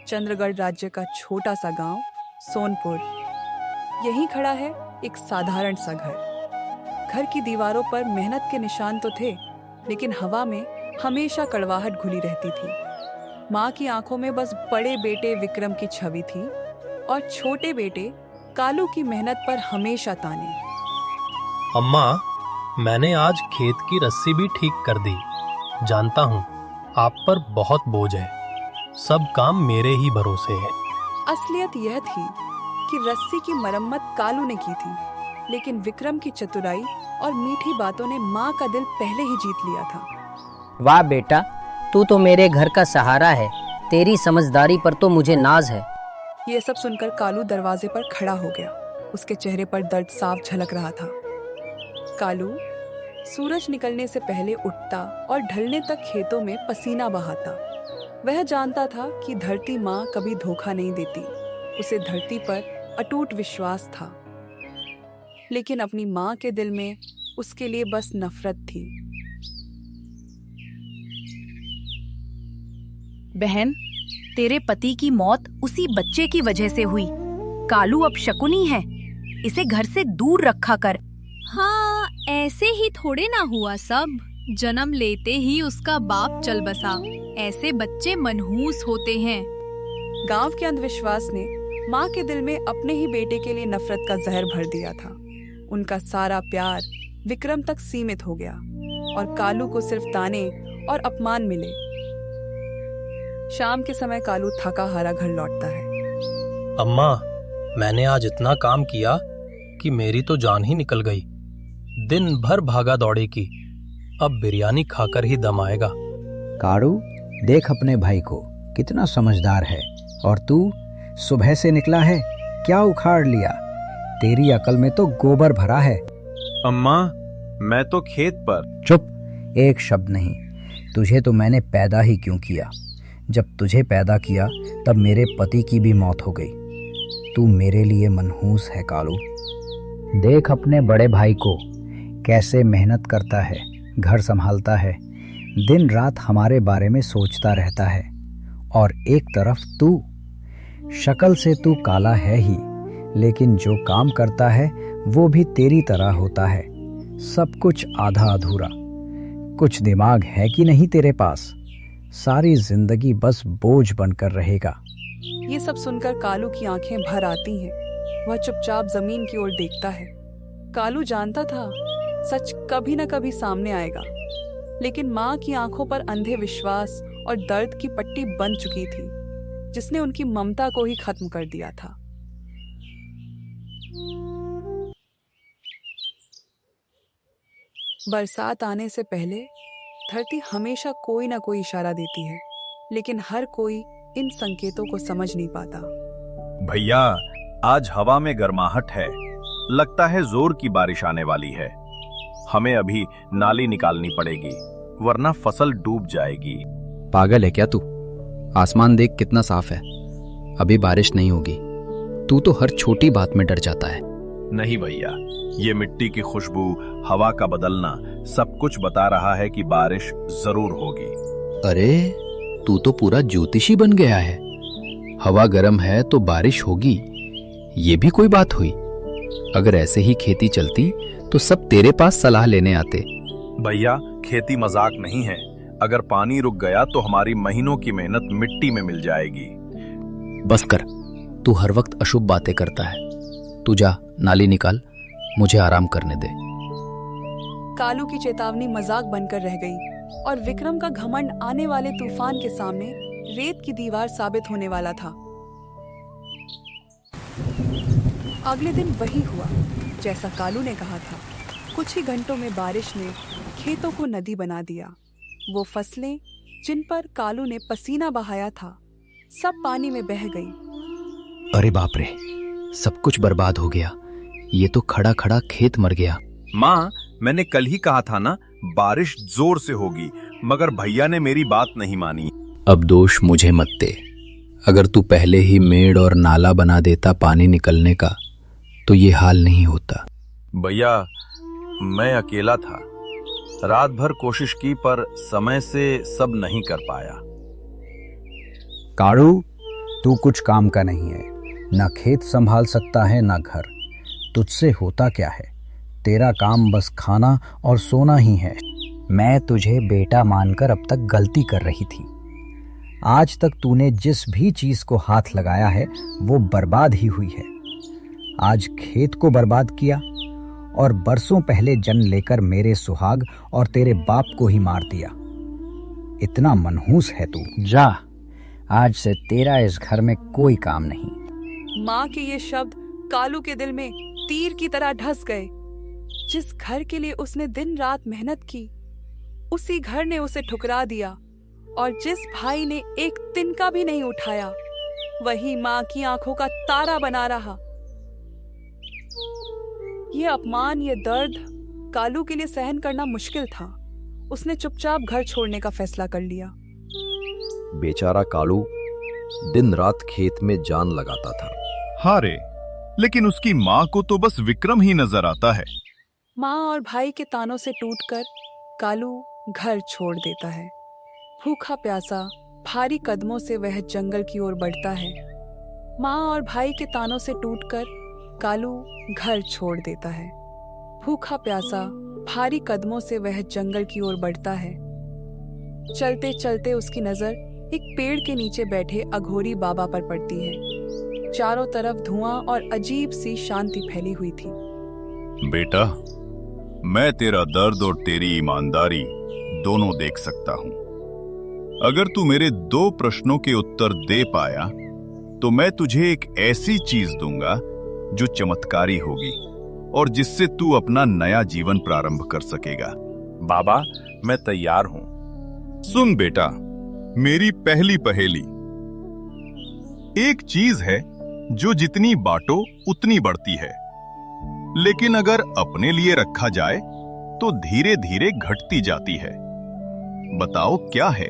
चंद्रगढ़ राज्य का छोटा सा गांव सोनपुर। यहीं खड़ा है एक साधारण सा घर। घर की दीवारों पर मेहनत के निशान तो थे, लेकिन हवा में हमेशा कड़वाहट घुली रहती थी। माँ की आंखों में बस बड़े बेटे विक्रम की छवि थी और छोटे बेटे कालू की मेहनत पर हमेशा ताने। अम्मा, मैंने आज खेत की रस्सी भी ठीक कर दी। जानता हूँ आप पर बहुत बोझ है, सब काम मेरे ही भरोसे है। असलियत यह थी कि रस्सी की मरम्मत कालू ने की थी, लेकिन विक्रम की चतुराई और मीठी बातों ने माँ का दिल पहले ही जीत लिया था। वाह बेटा, तू तो मेरे घर का सहारा है। तेरी समझदारी पर तो मुझे नाज है। यह सब सुनकर कालू दरवाजे पर खड़ा हो गया। उसके चेहरे पर दर्द साफ झलक रहा था। कालू सूरज निकलने से पहले उठता और ढलने तक खेतों में पसीना बहाता। वह जानता था कि धरती माँ कभी धोखा नहीं देती। उसे धरती पर अटूट विश्वास था, लेकिन अपनी माँ के दिल में उसके लिए बस नफरत थी। बहन, तेरे पति की मौत उसी बच्चे की वजह से हुई। कालू अब शकुनी है, इसे घर से दूर रखा कर। हाँ, ऐसे ही थोड़े ना हुआ सब। जन्म लेते ही उसका बाप चल बसा। ऐसे बच्चे मनहूस होते हैं। गांव के अंधविश्वास ने माँ के दिल में अपने ही बेटे के लिए नफरत का जहर भर दिया था। उनका सारा प्यार विक्रम तक सीमित हो गया और कालू को सिर्फ ताने और अपमान मिले। शाम के समय कालू थका हारा घर लौटता है। अम्मा, मैंने आज इतना काम किया कि मेरी तो जान ही निकल गई। दिन भर भागा दौड़ी की, अब बिरयानी खाकर ही दम आएगा। कालू, देख अपने भाई को, कितना समझदार है। और तू सुबह से निकला है, क्या उखाड़ लिया? तेरी अकल में तो गोबर भरा है। अम्मा, मैं तो खेत पर। चुप, एक शब्द नहीं। तुझे तो मैंने पैदा ही क्यों किया? जब तुझे पैदा किया तब मेरे पति की भी मौत हो गई। तू मेरे लिए मनहूस है कालू। देख अपने बड़े भाई को, कैसे मेहनत करता है, घर संभालता है, दिन रात हमारे बारे में सोचता रहता है। और एक तरफ तू, शक्ल से तू काला है ही, लेकिन जो काम करता है वो भी तेरी तरह होता है। सब कुछ आधा अधूरा। कुछ दिमाग है कि नहीं तेरे पास? सारी जिंदगी बस बोझ बनकर रहेगा। ये सब सुनकर कालू की आंखें भर आती हैं। वह चुपचाप जमीन की ओर देखता है। कालू जानता था सच कभी न कभी सामने आएगा, लेकिन माँ की आंखों पर अंधे विश्वास और दर्द की पट्टी बन चुकी थी, जिसने उनकी ममता को ही खत्म कर दिया था। बरसात आने से पहले धरती हमेशा कोई ना कोई इशारा देती है, लेकिन हर कोई इन संकेतों को समझ नहीं पाता। भैया, आज हवा में गर्माहट है। लगता है जोर की बारिश आने वाली है। हमें अभी नाली निकालनी पड़ेगी, वरना फसल डूब जाएगी। पागल है क्या तू? आसमान देख कितना साफ है। अभी बारिश नहीं होगी। तू तो हर छोटी बात में डर जाता है। नहीं भैया, ये मिट्टी की खुशबू, हवा का बदलना, सब कुछ बता रहा है कि बारिश जरूर होगी। अरे, तू तो पूरा ज्योतिषी बन गया है। हवा गर्म है तो बारिश होगी, ये भी कोई बात हुई? अगर ऐसे ही खेती चलती तो सब तेरे पास सलाह लेने आते। भैया, खेती मजाक नहीं है। अगर पानी रुक गया तो हमारी महीनों की मेहनत मिट्टी में मिल जाएगी। बस कर, तू हर वक्त अशुभ बातें करता है। तू जा, नाली निकाल, मुझे आराम करने दे। कालू की चेतावनी मजाक बनकर रह गई और विक्रम का घमंड आने वाले तूफान के सामने रेत की दीवार साबित होने वाला था। अगले दिन वही हुआ जैसा कालू ने कहा था। कुछ ही घंटों में बारिश ने खेतों को नदी बना दिया। वो फसलें जिन पर कालू ने पसीना बहाया था, सब पानी में बह गई। अरे बाप रे, सब कुछ बर्बाद हो गया। ये तो खड़ा खड़ा खेत मर गया। माँ, मैंने कल ही कहा था ना, बारिश जोर से होगी, मगर भैया ने मेरी बात नहीं मानी। अब दोष मुझे मत दे। अगर तू पहले ही मेड़ और नाला बना देता पानी निकलने का, तो ये हाल नहीं होता। भैया, मैं अकेला था। रात भर कोशिश की पर समय से सब नहीं कर पाया। कालू, तू कुछ काम का नहीं है, ना खेत संभाल सकता है ना घर। तुझसे होता क्या है? तेरा काम बस खाना और सोना ही है। मैं तुझे बेटा मानकर अब तक गलती कर रही थी। आज तक तूने जिस भी चीज को हाथ लगाया है वो बर्बाद ही हुई है। आज खेत को बर्बाद किया और बरसों पहले जन्म लेकर मेरे सुहाग और तेरे बाप को ही मार दिया। इतना मनहूस है तू। जा, आज से तेरा इस घर में कोई काम नहीं। माँ के ये शब्द कालू के दिल में तीर की तरह ढस गए। जिस घर के लिए उसने दिन रात मेहनत की, उसी घर ने उसे ठुकरा दिया, और जिस भाई ने एक तिनका भी नहीं उठाया, वही माँ की आंखों का तारा बना रहा। ये अपमान, ये दर्द कालू के लिए सहन करना मुश्किल था। उसने चुपचाप घर छोड़ने का फैसला कर लिया। बेचारा कालू दिन रात खेत में जान लगाता था। हाँ रे, लेकिन उसकी माँ को तो बस विक्रम ही नजर आता है। माँ और भाई के तानों से टूटकर कालू घर छोड़ देता है। भूखा प्यासा भारी कदमों से वह जंगल की ओर बढ़ता है। माँ और भाई के तानों से टूटकर कालू घर छोड़ देता है। भूखा प्यासा भारी कदमों से वह जंगल की ओर बढ़ता है। चलते चलते उसकी नजर एक पेड़ के नीचे बैठे अघोरी बाबा पर पड़ती है। चारों तरफ धुआं और अजीब सी शांति फैली हुई थी। बेटा, मैं तेरा दर्द और तेरी ईमानदारी दोनों देख सकता हूं। अगर तू मेरे 2 प्रश्नों के उत्तर दे पाया तो मैं तुझे एक ऐसी चीज दूंगा जो चमत्कारी होगी और जिससे तू अपना नया जीवन प्रारंभ कर सकेगा। बाबा, मैं तैयार हूं। सुन बेटा, मेरी पहली पहेली। एक चीज है जो जितनी बांटो उतनी बढ़ती है, लेकिन अगर अपने लिए रखा जाए तो धीरे धीरे घटती जाती है। बताओ क्या है?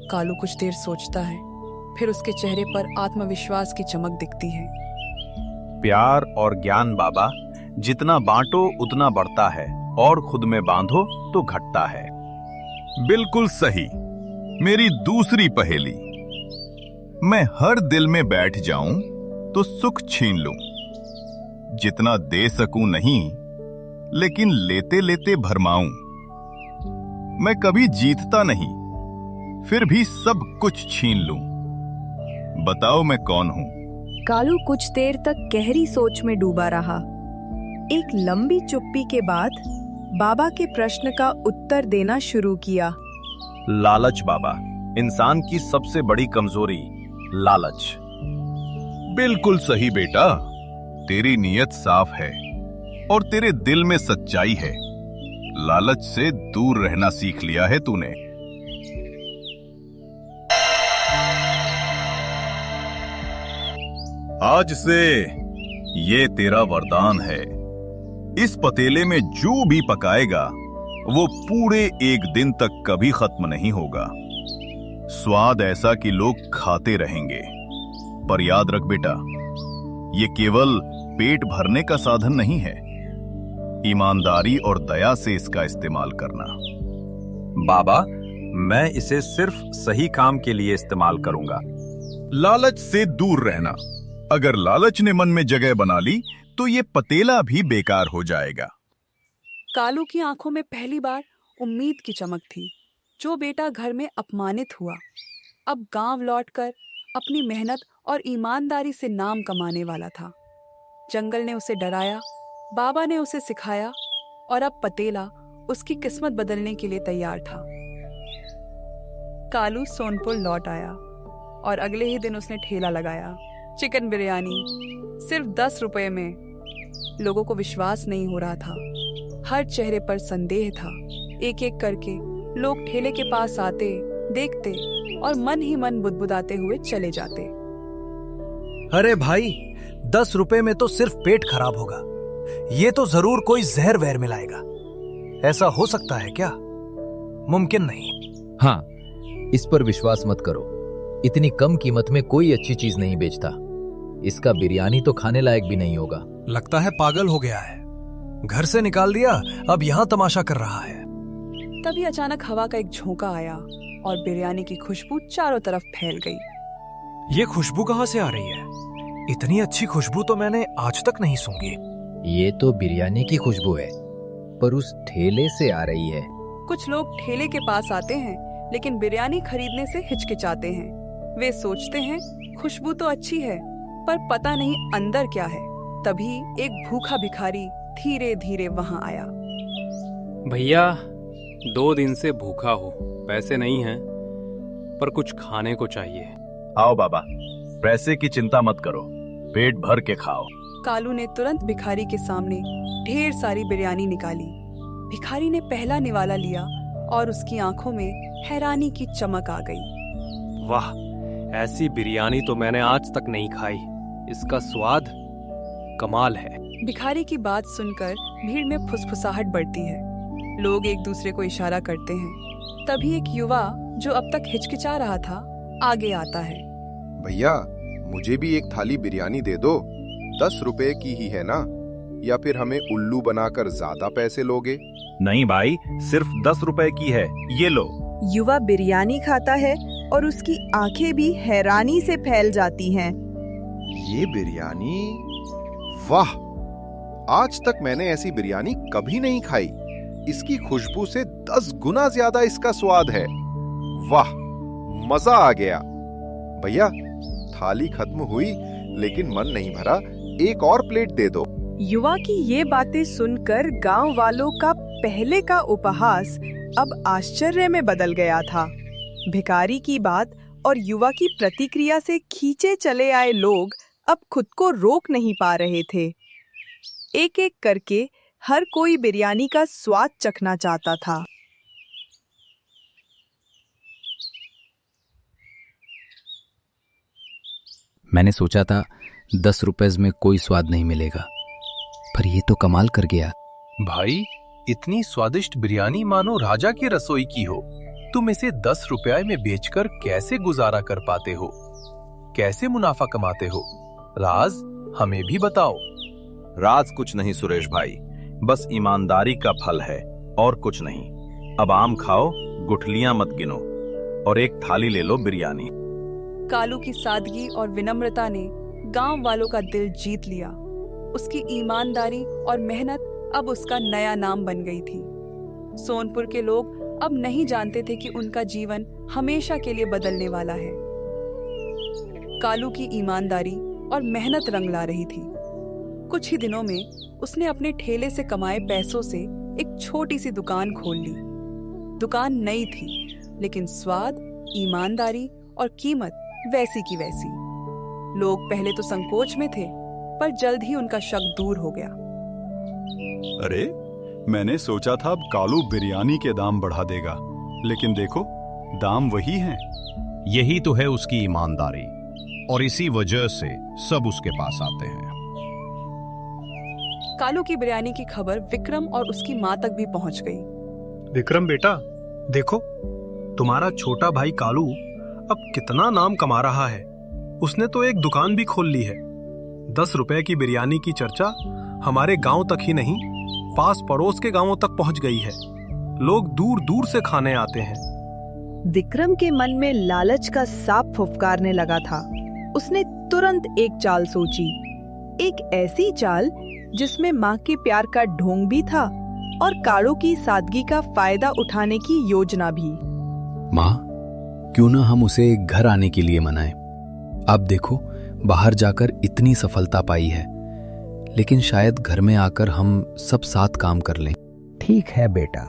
कालू कुछ देर सोचता है, फिर उसके चेहरे पर आत्मविश्वास की चमक दिखती है। प्यार और ज्ञान बाबा। जितना बांटो उतना बढ़ता है और खुद में बांधो तो घटता है। बिल्कुल सही। मेरी दूसरी पहेली। मैं हर दिल में बैठ जाऊं तो सुख छीन लूं। जितना दे सकूं नहीं, लेकिन लेते लेते भरमाऊं। मैं कभी जीतता नहीं, फिर भी सब कुछ छीन लूं। बताओ मैं कौन हूं? कालू कुछ देर तक गहरी सोच में डूबा रहा। एक लंबी चुप्पी के बाद बाबा के प्रश्न का उत्तर देना शुरू किया। लालच बाबा। इंसान की सबसे बड़ी कमजोरी लालच। बिल्कुल सही बेटा। तेरी नीयत साफ है और तेरे दिल में सच्चाई है। लालच से दूर रहना सीख लिया है तूने। आज से ये तेरा वरदान है। इस पतीले में जो भी पकाएगा वो पूरे एक दिन तक कभी खत्म नहीं होगा। स्वाद ऐसा कि लोग खाते रहेंगे। पर याद रख बेटा, ये केवल पेट भरने का साधन नहीं है। ईमानदारी और दया से इसका इस्तेमाल करना। बाबा, मैं इसे सिर्फ सही काम के लिए इस्तेमाल करूंगा। लालच से दूर रहना। अगर लालच ने मन में जगह बना ली तो ये पतीला भी बेकार हो जाएगा। कालू की आंखों में पहली बार उम्मीद की चमक थी। जो बेटा घर में अपमानित हुआ, अब गांव लौटकर अपनी मेहनत और ईमानदारी से नाम कमाने वाला था। जंगल ने उसे डराया, बाबा ने उसे सिखाया, और अब पतेला उसकी किस्मत बदलने के लिए तैयार था। कालू सोनपुर लौट आया और अगले ही दिन उसने ठेला लगाया। चिकन बिरयानी सिर्फ 10 रुपए में। लोगों को विश्वास नहीं हो रहा था। हर चेहरे पर संदेह था। एक एक करके लोग ठेले के पास आते, देखते और मन ही मन बुदबुदाते हुए चले जाते। अरे भाई, 10 रुपए में तो सिर्फ पेट खराब होगा। ये तो जरूर कोई जहर वहर मिलाएगा। ऐसा हो सकता है क्या? मुमकिन नहीं। हाँ, इस पर विश्वास मत करो। इतनी कम कीमत में कोई अच्छी चीज नहीं बेचता। इसका बिरयानी तो खाने लायक भी नहीं होगा। लगता है पागल हो गया है। घर से निकाल दिया, अब यहाँ तमाशा कर रहा है। तभी अचानक हवा का एक झोंका आया और बिरयानी की खुशबू चारों तरफ फैल गई। ये खुशबू कहाँ से आ रही है? इतनी अच्छी खुशबू तो मैंने आज तक नहीं सूंघी। ये तो बिरयानी की खुशबू है, पर उस ठेले से आ रही है। कुछ लोग ठेले के पास आते हैं लेकिन बिरयानी खरीदने से हिचकिचाते हैं। वे सोचते हैं खुशबू तो अच्छी है पर पता नहीं अंदर क्या है। तभी एक भूखा भिखारी धीरे धीरे वहां आया। भैया 2 दिन से भूखा हो, पैसे नहीं हैं पर कुछ खाने को चाहिए। आओ बाबा, पैसे की चिंता मत करो, पेट भर के खाओ। कालू ने तुरंत भिखारी के सामने ढेर सारी बिरयानी निकाली। भिखारी ने पहला निवाला लिया और उसकी आंखों में हैरानी की चमक आ गई। वाह, ऐसी बिरयानी तो मैंने आज तक नहीं खाई। इसका स्वाद कमाल है। भिखारी की बात सुनकर भीड़ में फुसफुसाहट बढ़ती है। लोग एक दूसरे को इशारा करते हैं। तभी एक युवा जो अब तक हिचकिचा रहा था आगे आता है। भैया, मुझे भी एक थाली बिरयानी दे दो। 10 रुपए की ही है ना? या फिर हमें उल्लू बनाकर ज्यादा पैसे लोगे? नहीं भाई, सिर्फ 10 रुपए की है, ये लो। युवा बिरयानी खाता है और उसकी आंखें भी हैरानी से फैल जाती हैं। ये बिरयानी, वाह! आज तक मैंने ऐसी बिरयानी कभी नहीं खाई। इसकी खुशबू से 10 गुना ज्यादा इसका स्वाद है। वाह, मजा आ गया। भैया, थाली खत्म हुई लेकिन मन नहीं भरा, एक और प्लेट दे दो। युवा की ये बातें सुनकर गांव वालों का पहले का उपहास अब आश्चर्य में बदल गया था। भिखारी की बात और युवा की प्रतिक्रिया से खींचे चले आए लोग अब खुद को रोक नहीं पा रहे थे। एक एक करके हर कोई बिरयानी का स्वाद चखना चाहता था। मैंने सोचा था 10 रुपए में कोई स्वाद नहीं मिलेगा, पर ये तो कमाल कर गया। भाई, इतनी स्वादिष्ट बिरयानी मानो राजा की रसोई की हो। तुम इसे 10 रुपए में बेचकर कैसे गुजारा कर पाते हो? कैसे मुनाफा कमाते हो? राज हमें भी बताओ। राज कुछ नहीं सुरेश भाई, बस ईमानदारी का फल है और कुछ नहीं। अब आम खाओ, गुठलियां मत गिनो और एक थाली ले लो बिरयानी। कालू की सादगी और विनम्रता ने गांव वालों का दिल जीत लिया। उसकी ईमानदारी और मेहनत अब उसका नया नाम बन गई थी। सोनपुर के लोग अब नहीं जानते थे कि उनका जीवन हमेशा के लिए बदलने वाला है। कालू की ईमानदारी और मेहनत रंग ला रही थी। कुछ ही दिनों में उसने अपने ठेले से कमाए पैसों से एक छोटी सी दुकान खोल ली। दुकान नई थी, लेकिन स्वाद, ईमानदारी और कीमत वैसी की वैसी। लोग पहले तो संकोच में थे, पर जल्द ही उनका शक दूर हो गया। अरे, मैंने सोचा था अब कालू बिरयानी के दाम बढ़ा देगा, लेकिन देखो, दाम वही हैं। यही तो है उसकी ईमानदारी, और इसी वजह से सब उसके पास आते हैं। कालू की बिरयानी की खबर विक्रम और उसकी माँ तक भी पहुंच गई। विक्रम बेटा, देखो, तुम्हारा छोटा भाई कालू अब कितना नाम कमा रहा है। उसने तो एक दुकान भी खोल ली है। 10 रुपए की बिरयानी की चर्चा हमारे गांव तक ही नहीं, पास पड़ोस के गांवों तक पहुंच गई है। लोग दूर दूर से खाने आते हैं। विक्रम के मन में लालच का सांप फुफकारने लगा था। उसने तुरंत एक चाल सोची, एक ऐसी चाल जिसमें माँ के प्यार का ढोंग भी था और कालू की सादगी का फायदा उठाने की योजना भी। माँ, क्यों ना हम उसे घर आने के लिए मनाएं? अब देखो, बाहर जाकर इतनी सफलता पाई है, लेकिन शायद घर में आकर हम सब साथ काम कर लें। ठीक है बेटा,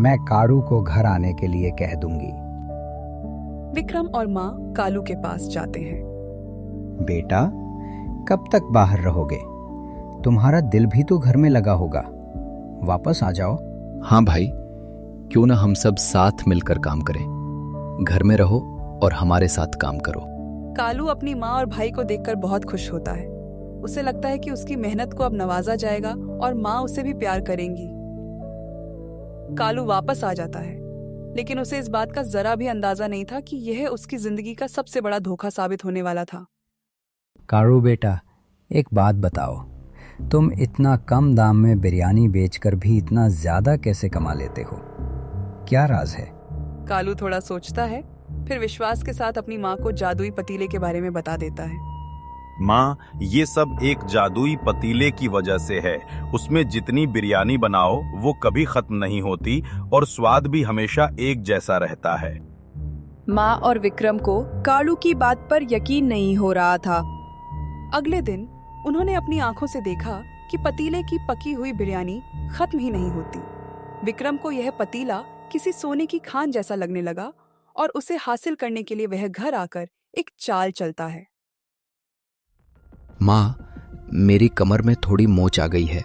मैं कालू को घर आने के लिए कह दूंगी। विक्रम और माँ कालू के पास जाते हैं। बेटा, कब तक बाहर रहोगे? तुम्हारा दिल भी तो घर में लगा होगा। वापस आ जाओ। हाँ भाई, क्यों ना हम सब साथ मिलकर काम करें। घर में रहो और हमारे साथ काम करो। कालू अपनी माँ और भाई को देखकर बहुत खुश होता है। उसे लगता है कि उसकी मेहनत को अब नवाजा जाएगा और माँ उसे भी प्यार करेंगी। कालू वापस आ जाता है, लेकिन उसे इस बात का जरा भी अंदाजा नहीं था कि यह उसकी जिंदगी का सबसे बड़ा धोखा साबित होने वाला था। कालू बेटा, एक बात बताओ, तुम इतना कम दाम में बिरयानी बेचकर भी इतना ज्यादा कैसे कमा लेते हो? क्या राज है? कालू थोड़ा सोचता है, फिर बोलता है, फिर विश्वास के साथ अपनी माँ को जादुई पतीले के बारे में बता देता है। माँ, ये सब एक जादुई पतीले की वजह से है। उसमें जितनी बिरयानी बनाओ वो कभी खत्म नहीं होती और स्वाद भी हमेशा एक जैसा रहता है। माँ और विक्रम को कालू की बात पर यकीन नहीं हो रहा था। अगले दिन उन्होंने अपनी आंखों से देखा कि पतीले की पकी हुई बिरयानी खत्म ही नहीं होती। विक्रम को यह पतीला किसी सोने की खान जैसा लगने लगा और उसे हासिल करने के लिए वह घर आकर एक चाल चलता है। माँ, मेरी कमर में थोड़ी मोच आ गई है,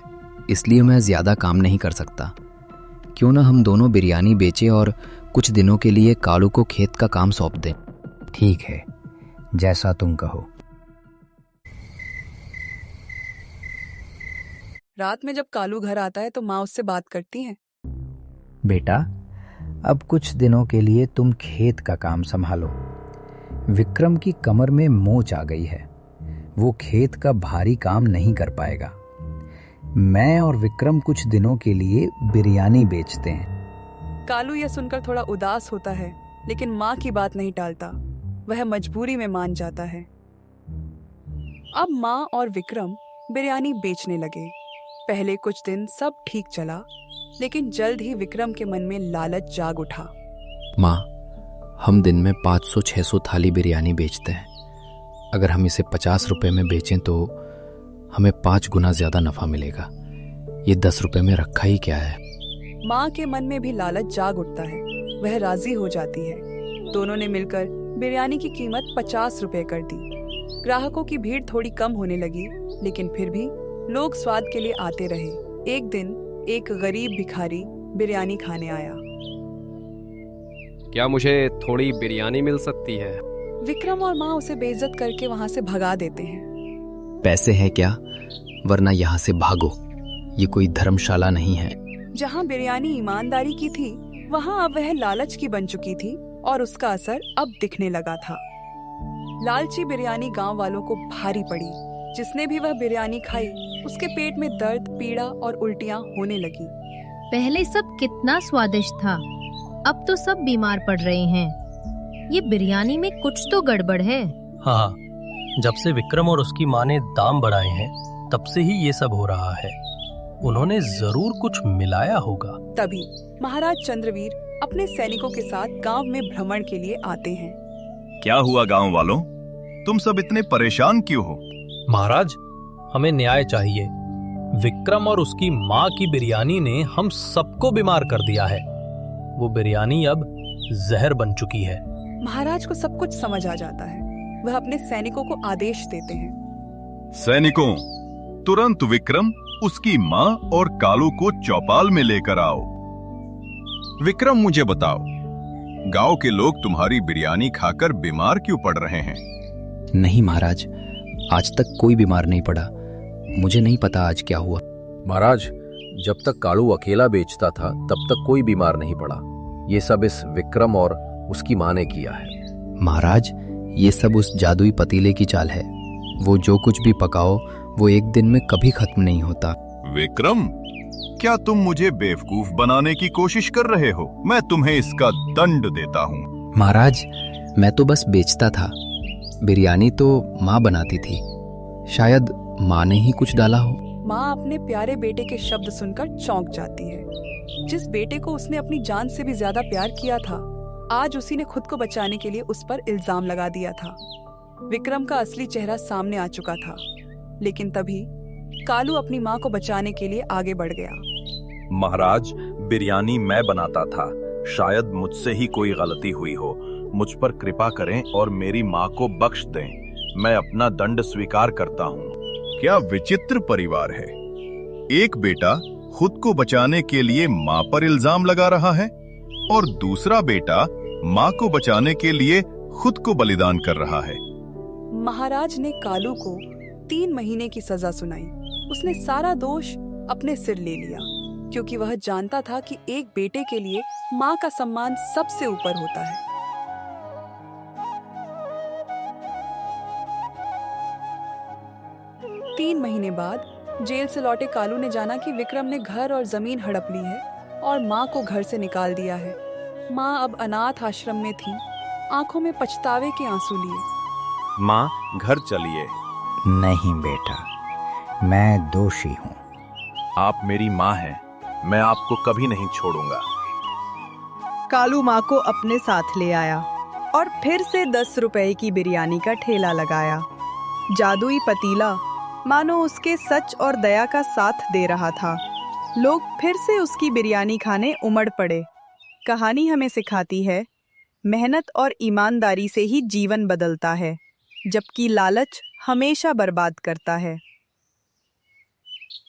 इसलिए मैं ज़्यादा काम नहीं कर सकता। क्यों ना हम दोनों बिरयानी बेचें और कुछ दिनों के लिए कालू को खेत का काम सौंप दें। ठीक है, जैसा तुम कहो। रात में जब कालू घर आता है तो माँ उससे बात करती है। बेटा, अब कुछ दिनों के लिए तुम खेत का काम संभालो। विक्रम की कमर में मोच आ गई है, वो खेत का भारी काम नहीं कर पाएगा। मैं और विक्रम कुछ दिनों के लिए बिरयानी बेचते हैं। कालू यह सुनकर थोड़ा उदास होता है, लेकिन माँ की बात नहीं टालता। वह मजबूरी में मान जाता है। अब माँ और विक्रम बिरयानी बेचने लगे। पहले कुछ दिन सब ठीक चला, लेकिन जल्द ही विक्रम के मन में लालच जाग उठा। माँ, हम दिन में 500-600 थाली बिरयानी बेचते हैं। अगर हम इसे 50 रुपए में बेचें तो हमें 5 गुना ज्यादा नफा मिलेगा। ये 10 रुपए में रखा ही क्या है। माँ के मन में भी लालच जाग उठता है। वह राजी हो जाती है। दोनों ने मिलकर बिरयानी की कीमत 50 रुपए कर दी। ग्राहकों की भीड़ थोड़ी कम होने लगी, लेकिन फिर भी लोग स्वाद के लिए आते रहे। एक दिन एक गरीब भिखारी बिरयानी खाने आया। क्या मुझे थोड़ी बिरयानी मिल सकती है? विक्रम और माँ उसे बेइज्जत करके वहाँ से भगा देते हैं। पैसे है क्या, वरना यहाँ से भागो। ये कोई धर्मशाला नहीं है। जहाँ बिरयानी ईमानदारी की थी, वहाँ अब वह लालच की बन चुकी थी और उसका असर अब दिखने लगा था। लालची बिरयानी गांव वालों को भारी पड़ी। जिसने भी वह बिरयानी खाई, उसके पेट में दर्द, पीड़ा और उल्टियाँ होने लगी। पहले सब कितना स्वादिष्ट था, अब तो सब बीमार पड़ रहे हैं। ये बिरयानी में कुछ तो गड़बड़ है। हाँ, जब से विक्रम और उसकी माँ ने दाम बढ़ाए हैं, तब से ही ये सब हो रहा है। उन्होंने जरूर कुछ मिलाया होगा। तभी महाराज चंद्रवीर अपने सैनिकों के साथ गांव में भ्रमण के लिए आते हैं। क्या हुआ गांव वालों, तुम सब इतने परेशान क्यों हो? महाराज, हमें न्याय चाहिए। विक्रम और उसकी माँ की बिरयानी ने हम सबको बीमार कर दिया है। वो बिरयानी अब जहर बन चुकी है। महाराज को सब कुछ समझ आ जाता है। वह अपने सैनिकों को आदेश देते हैं। सैनिकों, तुरंत विक्रम, उसकी माँ और कालू को चौपाल में लेकर आओ। विक्रम, मुझे बताओ, गांव के लोग तुम्हारी बिरयानी खाकर बीमार क्यों पड़ रहे हैं? नहीं महाराज, आज तक कोई बीमार नहीं पड़ा। मुझे नहीं पता आज क्या हुआ। महाराज, जब तक कालू अकेला बेचता था तब तक कोई बीमार नहीं पड़ा। ये सब इस विक्रम और उसकी माँ ने किया है। महाराज, ये सब उस जादुई पतीले की चाल है। वो जो कुछ भी पकाओ, वो एक दिन में कभी खत्म नहीं होता। विक्रम, क्या तुम मुझे बेवकूफ बनाने की कोशिश कर रहे हो? मैं तुम्हें इसका दंड देता हूँ। महाराज, मैं तो बस बेचता था। बिरयानी तो माँ बनाती थी। शायद माँ ने ही कुछ डाला हो। माँ अपने प्यारे बेटे के शब्द सुनकर चौंक जाती है। जिस बेटे को उसने अपनी जान से भी ज्यादा प्यार किया था, आज उसी ने खुद को बचाने के लिए उस पर इल्जाम लगा दिया था। विक्रम का असली चेहरा सामने आ चुका था, लेकिन तभी कालू अपनी माँ को बचाने के लिए आगे बढ़ गया। महाराज, बिरयानी मैं बनाता था। शायद मुझसे ही कोई गलती हुई हो। मुझ पर कृपा करें और मेरी माँ को बख्श दें। मैं अपना दंड स्वीकार करता हूँ। क्या विचित्र परिवार है। एक बेटा खुद को बचाने के लिए माँ पर इल्जाम लगा रहा है और दूसरा बेटा माँ को बचाने के लिए खुद को बलिदान कर रहा है। महाराज ने कालू को 3 महीने की सजा सुनाई। उसने सारा दोष अपने सिर ले लिया, क्योंकि वह जानता था कि एक बेटे के लिए माँ का सम्मान सबसे ऊपर होता है। तीन महीने बाद जेल से लौटे कालू ने जाना कि विक्रम ने घर और जमीन हड़प ली है और माँ को घर से निकाल दिया है। माँ अब अनाथ आश्रम में थी। आंखों में पछतावे के आंसू लिए। माँ, घर चलिए। नहीं बेटा, मैं दोषी हूँ। आप मेरी माँ हैं, मैं आपको कभी नहीं छोड़ूंगा। कालू माँ को अपने साथ ले आया और फिर से 10 रुपए की बिरयानी का ठेला लगाया। जादुई पतीला मानो उसके सच और दया का साथ दे रहा था। लोग फिर से उसकी बिरयानी खाने उमड़ पड़े। कहानी हमें सिखाती है, मेहनत और ईमानदारी से ही जीवन बदलता है, जबकि लालच हमेशा बर्बाद करता है।